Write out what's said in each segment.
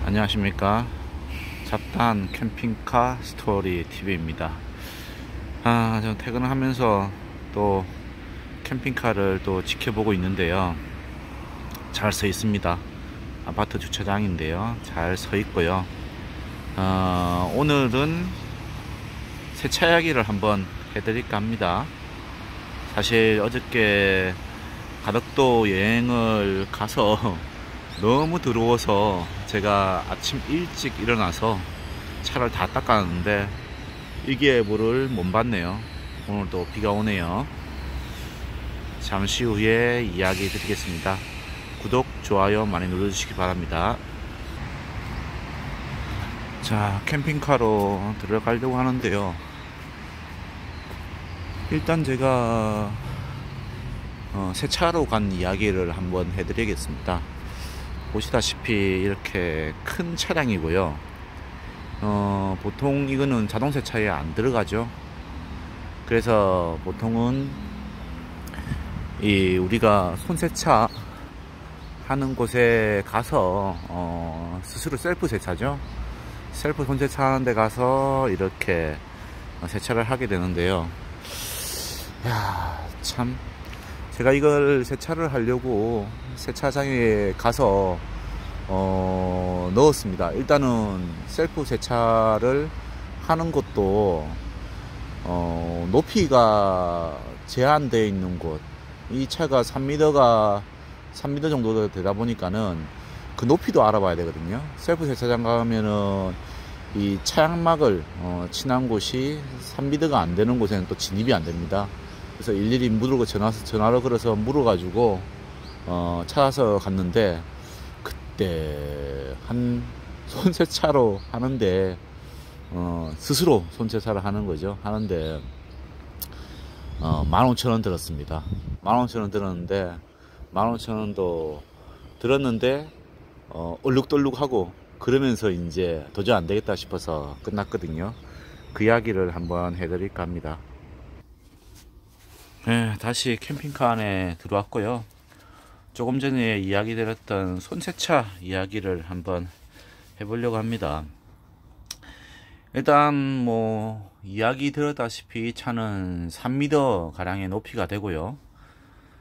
안녕하십니까. 잡다한 캠핑카 스토리 TV입니다. 전 퇴근을 하면서 또 캠핑카를 또 지켜보고 있는데요. 잘 서 있습니다. 아파트 주차장인데요. 잘 서 있고요. 오늘은 세차 이야기를 한번 해드릴까 합니다. 사실 어저께 가덕도 여행을 가서 너무 더러워서 제가 아침 일찍 일어나서 차를 다 닦았는데 일기예보를 못 봤네요. 오늘 또 비가 오네요. 잠시 후에 이야기 드리겠습니다. 구독, 좋아요 많이 눌러주시기 바랍니다. 자, 캠핑카로 들어가려고 하는데요. 일단 제가 세차로 간 이야기를 한번 해드리겠습니다. 보시다시피 이렇게 큰 차량이고요. 보통 이거는 자동 세차에 안 들어가죠. 그래서 보통은 우리가 손 세차 하는 곳에 가서 스스로 셀프 세차죠. 셀프 손 세차 하는 데 가서 이렇게 세차를 하게 되는데요. 참, 제가 이걸 세차를 하려고 세차장에 가서 넣었습니다. 일단은 셀프 세차를 하는 것도 높이가 제한되어 있는 곳, 이 차가 3m 정도 되다 보니까는 그 높이도 알아봐야 되거든요. 셀프 세차장 가면은 이 차양막을 친한 곳이 3m가 안 되는 곳에는 또 진입이 안 됩니다. 그래서 일일이 물고 전화로 걸어서 물어가지고 찾아서 갔는데, 그때 한 손세차로 하는데 스스로 손세차를 하는 거죠. 하는데 15,000원 들었습니다. 15,000원 들었는데 15,000원도 들었는데 얼룩덜룩하고 그러면서 이제 도저히 안 되겠다 싶어서 끝났거든요. 그 이야기를 한번 해드릴까 합니다. 네, 다시 캠핑카 안에 들어왔고요. 조금 전에 이야기 드렸던 손세차 이야기를 한번 해보려고 합니다. 일단 뭐 이야기 들었다시피 차는 3m 가량의 높이가 되고요.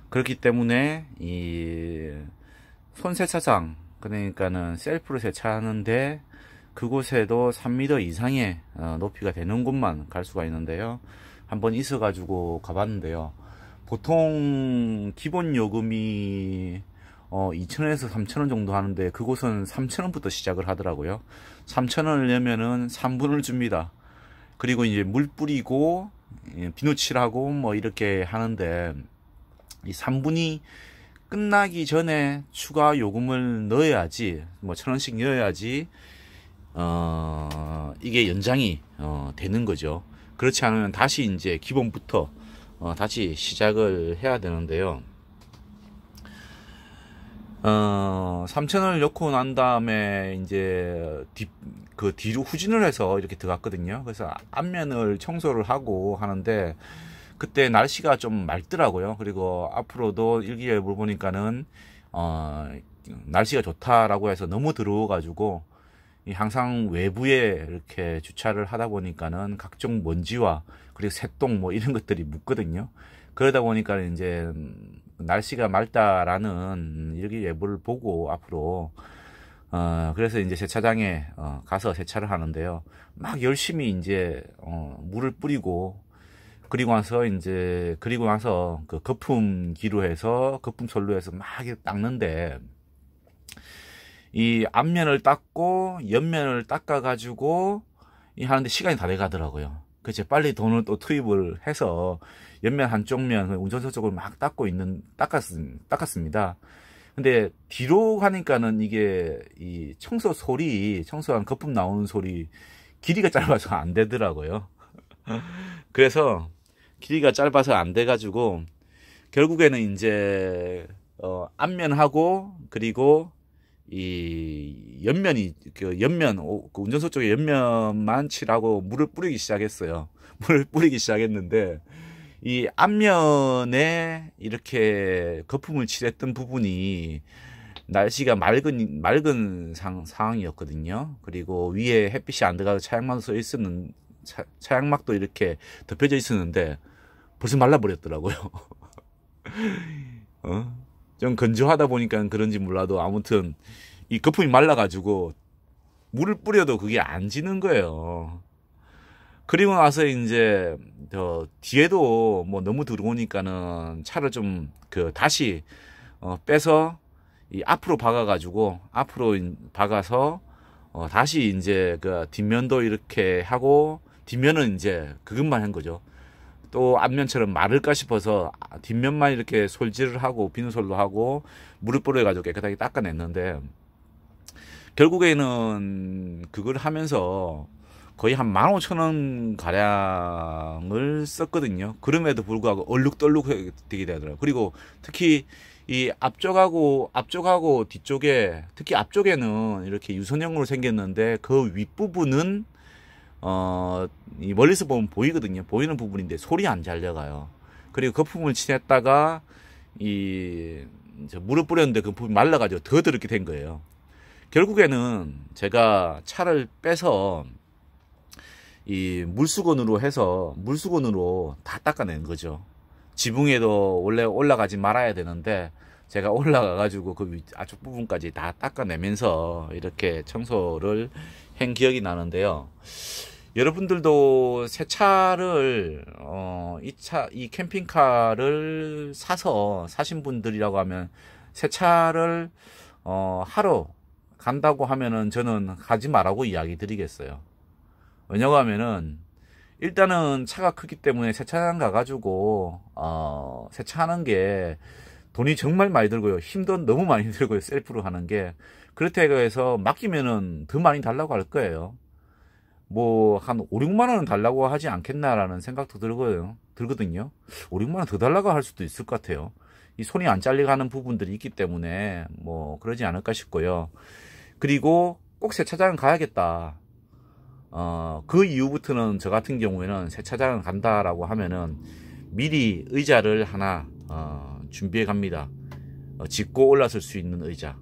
그렇기 때문에 이 손세차장, 그러니까는 셀프로 세차하는데 그곳에도 3m 이상의 높이가 되는 곳만 갈 수가 있는데요. 한번 있어 가지고 가봤는데요. 보통 기본 요금이 2,000원에서 3,000원 정도 하는데 그곳은 3,000원부터 시작을 하더라고요. 3,000원을 내면은 3분을 줍니다. 그리고 이제 물 뿌리고 비누칠하고 뭐 이렇게 하는데, 이 3분이 끝나기 전에 추가 요금을 넣어야지, 뭐 1,000원씩 넣어야지 이게 연장이 되는 거죠. 그렇지 않으면 다시 이제 기본부터 다시 시작을 해야 되는데요. 3,000원을 넣고 난 다음에 이제 뒤로 후진을 해서 이렇게 들어갔거든요. 그래서 앞면을 청소를 하고 하는데 그때 날씨가 좀 맑더라고요. 그리고 앞으로도 일기예보를 보니까는 날씨가 좋다라고 해서 너무 더러워가지고 항상 외부에 이렇게 주차를 하다 보니까는 각종 먼지와 그리고 새똥 뭐 이런 것들이 묻거든요. 그러다 보니까 이제 날씨가 맑다라는 일기예보를 보고 앞으로 그래서 이제 세차장에 가서 세차를 하는데요. 막 열심히 이제 물을 뿌리고 그리고 나서 그 거품기로 해서 거품솔로 해서 막 닦는데, 이 앞면을 닦고 옆면을 닦아 가지고 하는데 시간이 다 돼 가더라고요. 그래서 빨리 돈을 또 투입을 해서 옆면 한쪽 면 운전석 쪽을 막 닦았습니다. 근데 뒤로 가니까는 이게 이 청소한 거품 나오는 소리 길이가 짧아서 안 되더라고요. 그래서 길이가 짧아서 안 돼 가지고 결국에는 이제 앞면하고 그리고 이 옆면이 그 운전석 쪽에 옆면만 칠하고 물을 뿌리기 시작했어요. 물을 뿌리기 시작했는데 이 앞면에 이렇게 거품을 칠했던 부분이 날씨가 맑은 상황이었거든요. 그리고 위에 햇빛이 안 들어가서 차양막도 이렇게 덮여져 있었는데 벌써 말라버렸더라고요. 좀 건조하다 보니까 그런지 몰라도 아무튼 이 거품이 말라가지고 물을 뿌려도 그게 안 지는 거예요. 그리고 나서 이제 뒤에도 뭐 너무 들어오니까는 차를 좀 다시 빼서 이 앞으로 박아서 다시 이제 그 뒷면도 이렇게 하고, 뒷면은 이제 그것만 한 거죠. 또 앞면처럼 마를까 싶어서 뒷면만 이렇게 솔질을 하고 비누솔로 하고 물을 뿌려가지고 깨끗하게 닦아냈는데, 결국에는 그걸 하면서 거의 한 15,000원 가량을 썼거든요. 그럼에도 불구하고 얼룩덜룩 되게 되더라고요. 그리고 특히 이 앞쪽하고 뒤쪽에, 특히 앞쪽에는 이렇게 유선형으로 생겼는데 그 윗부분은 이 멀리서 보면 보이거든요. 보이는 부분인데 솔이 안 잘려가요. 그리고 거품을 칠했다가 물을 뿌렸는데 그 부분이 말라가지고 더 더럽게 된 거예요. 결국에는 제가 차를 빼서 이 물수건으로 다 닦아낸 거죠. 지붕에도 원래 올라가지 말아야 되는데 제가 올라가가지고 그 앞쪽 부분까지 다 닦아내면서 이렇게 청소를 한 기억이 나는데요. 여러분들도 새 차를 이 캠핑카를 사신 분들이라고 하면 새 차를 하러 간다고 하면은 저는 하지 말라고 이야기 드리겠어요. 왜냐고 하면은 일단은 차가 크기 때문에 세차장 가가지고 세차하는 게 돈이 정말 많이 들고요. 힘도 너무 많이 들고요. 셀프로 하는 게. 그렇다고 해서 맡기면은 더 많이 달라고 할 거예요. 뭐 한 5, 6만 원은 달라고 하지 않겠나라는 생각도 들거든요. 5, 6만 원 더 달라고 할 수도 있을 것 같아요. 이 손이 안 잘려가는 부분들이 있기 때문에 뭐 그러지 않을까 싶고요. 그리고 꼭 세차장을 가야겠다. 그 이후부터는 저 같은 경우에는 세차장을 간다라고 하면은 미리 의자를 하나 준비해 갑니다. 짚고 올라설 수 있는 의자.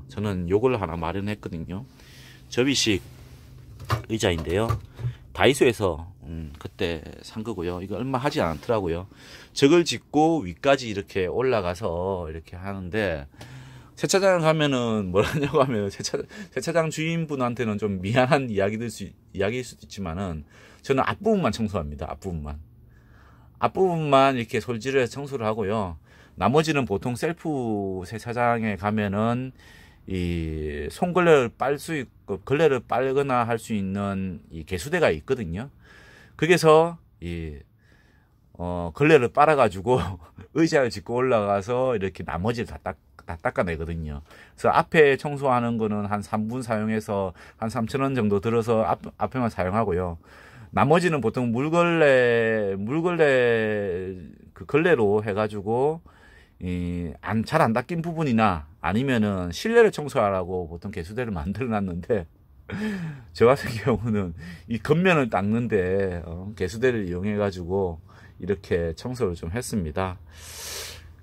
저는 요걸 하나 마련했거든요. 접이식 의자인데요. 다이소에서 그때 산 거고요. 이거 얼마 하지 않더라고요. 저걸 짚고 위까지 이렇게 올라가서 이렇게 하는데, 세차장 가면은 뭐라냐고 하면 세차장 주인분한테는 좀 미안한 이야기일 수도 있지만은 저는 앞부분만 청소합니다. 앞부분만 이렇게 솔질을 해서 청소를 하고요. 나머지는 보통 셀프 세차장에 가면은 이 손걸레를 빨 수 있고 걸레를 빨거나 할 수 있는 이 개수대가 있거든요. 거기서 걸레를 빨아가지고 의자를 짚고 올라가서 이렇게 나머지를 다 닦아내거든요. 그래서 앞에 청소하는 거는 한 3분 사용해서 한 3,000원 정도 들어서 앞에만 사용하고요. 나머지는 보통 물걸레 그 걸레로 해가지고 잘 안 닦인 부분이나 아니면은 실내를 청소하라고 보통 개수대를 만들어 놨는데 저 같은 경우는 이 겉면을 닦는데 개수대를 이용해 가지고 이렇게 청소를 좀 했습니다.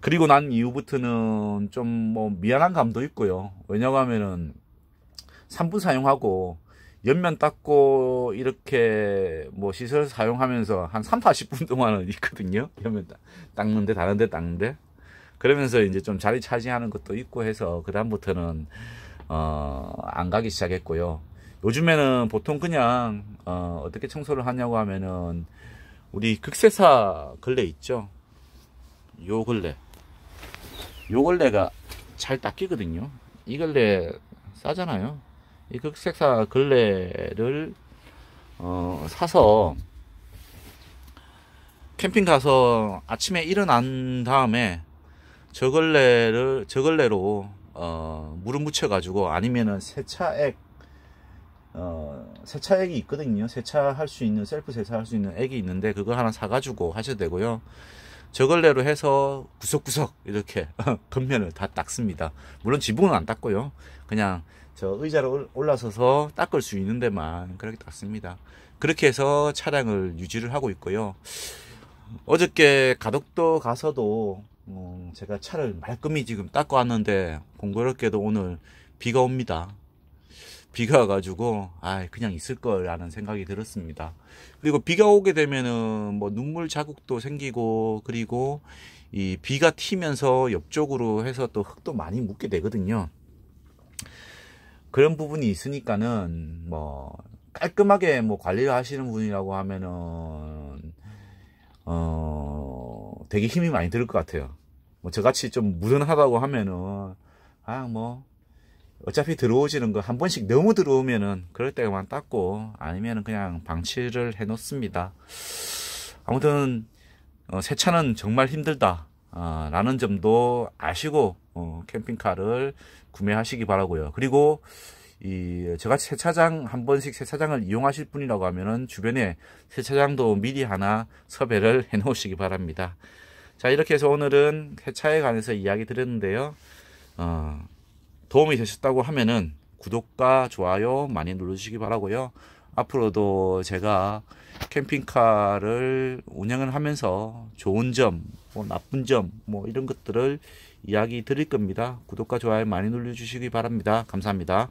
그리고 난 이후부터는 좀 뭐 미안한 감도 있고요. 왜냐고 하면은 3분 사용하고 옆면 닦고 이렇게 뭐 시설 사용하면서 한 30-40분 동안은 있거든요. 옆면 닦는데, 다른 데 닦는데. 그러면서 이제 좀 자리 차지하는 것도 있고 해서 그다음부터는 안 가기 시작했고요. 요즘에는 보통 그냥 어떻게 청소를 하냐고 하면은 우리 극세사 걸레 있죠. 요 걸레가 잘 닦이거든요. 이 걸레 싸잖아요. 이 극세사 걸레를 사서 캠핑 가서 아침에 일어난 다음에 저 걸레로 물을 묻혀 가지고, 아니면은 세차액이 있거든요. 세차할 수 있는, 셀프 세차할 수 있는 액이 있는데 그거 하나 사 가지고 하셔도 되고요. 저 걸레로 해서 구석구석 이렇게 겉면을 다 닦습니다. 물론 지붕은 안 닦고요. 그냥 저 의자로 올라서서 닦을 수 있는 데만 그렇게 닦습니다. 그렇게 해서 차량을 유지를 하고 있고요. 어저께 가덕도 가서도 제가 차를 말끔히 지금 닦고 왔는데 공교롭게도 오늘 비가 옵니다. 비가 와가지고 그냥 있을 거라는 생각이 들었습니다. 그리고 비가 오게 되면은 뭐 눈물 자국도 생기고, 그리고 이 비가 튀면서 옆쪽으로 해서 또 흙도 많이 묻게 되거든요. 그런 부분이 있으니까는 뭐 깔끔하게 뭐 관리를 하시는 분이라고 하면은 되게 힘이 많이 들 것 같아요. 뭐 저같이 좀 무던하다고 하면은 뭐 어차피 들어오지는 거 한 번씩 너무 들어오면은 그럴 때만 닦고, 아니면은 그냥 방치를 해 놓습니다. 아무튼 세차는 정말 힘들다 라는 점도 아시고 캠핑카를 구매하시기 바라고요. 그리고 저같이 세차장 한 번씩 세차장을 이용하실 분이라고 하면은 주변에 세차장도 미리 하나 섭외를 해 놓으시기 바랍니다. 자, 이렇게 해서 오늘은 세차에 관해서 이야기 드렸는데요. 도움이 되셨다고 하면은 구독과 좋아요 많이 눌러주시기 바라고요. 앞으로도 제가 캠핑카를 운영을 하면서 좋은 점, 뭐 나쁜 점, 뭐 이런 것들을 이야기 드릴 겁니다. 구독과 좋아요 많이 눌러주시기 바랍니다. 감사합니다.